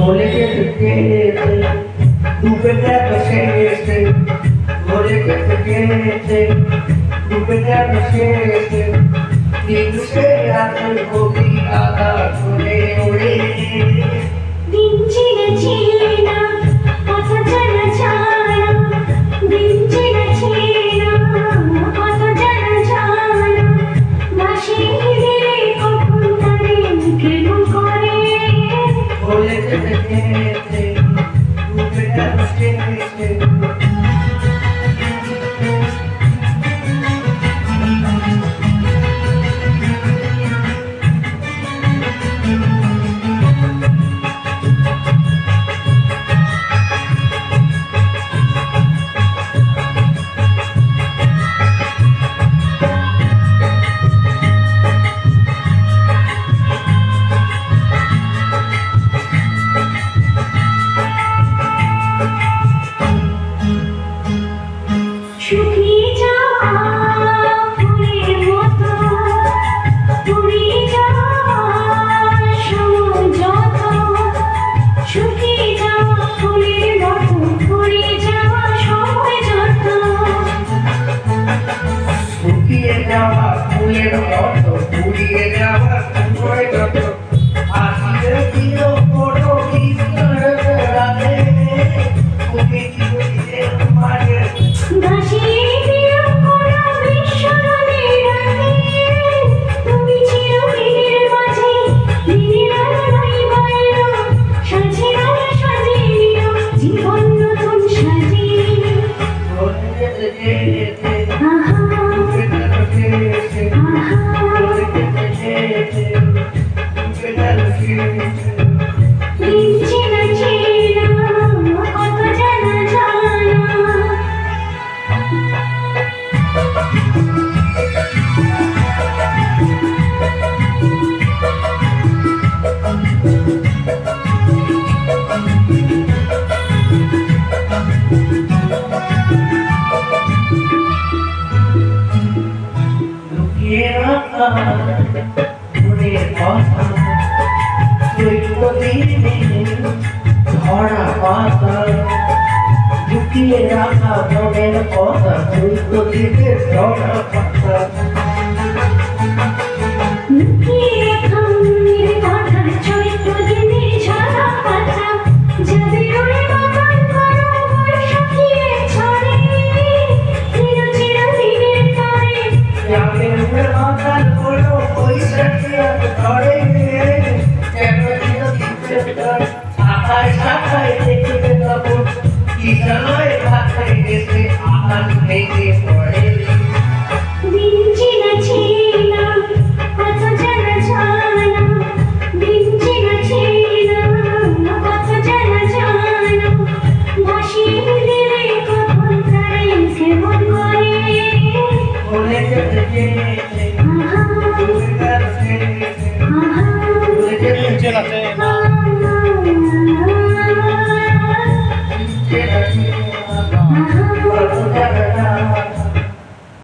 ভোলে যেতে ডুবে যাবে শেষে ভোলে যেতে ডুবে যাবে শেষে দিনসে রাতের কবি আদা শুনে ওরে দিন চিনে চিনা কত জানা জানা দিন চিনে চিনা কত জানা জানা বাসি দিলে কখন তারে কেমন করে ভোলে যেতে ডুবে যাবে শেষে শুকিয়ে যাওয়া ফুলের মতো পুড়িয়ে যাওয়া সময় যত শুকিয়ে যাওয়া ফুলের মতো পুড়িয়ে যাওয়া সময় যত শুকিয়ে যাওয়া ফুলের মতো পুড়িয়ে যাওয়া সময় যত আসিলে দিল বড় রাতে তুমি কি বলিতে মাঝে ভাসিয়ে দিও কোনো বিশ্বরণের রাতে তুমি চিরদিনের মাঝে দিনের আলোয় বাইরো সাজিয়ে সাজিয়ে জীবন নতুন সাজিয়ে ভোলে যেতে আহা ডুবে যাবে শেষে আহা ভোলে যেতে ডুবে যাবে শেষে দিন চেনা চেনা কত জানা জানা লুকিয়ে রাখা মনের কথা চৈত্র দিনে ধরা পাতা লুকিয়ে রাখা মনের কথা চৈত্র দিনে ধরা পাতা লুকিয়ে রাখা মনের কথা চৈত্র দিনের ঝরা পাতা যাবে ওরে বাগান করো বৈশাখীর ঝড়ে চিরদিনের তরে যাবে উড়ে বাগান করো বৈশাখী আর ধরে কেন দিতে শাখায় শাখায় দেখবে তখন কি জানায় ভাষায় গেছে আকাশ ভেঙে পড়ে দিন চেনা চেনা কত জানা জানা দিন চেনা চেনা কত জানা জানা ভাসিয়ে দিলে কখন তারে কেমন করে ভোলে যেতে আহা ডুবে যাবে শেষে আহা ভোলে যেতে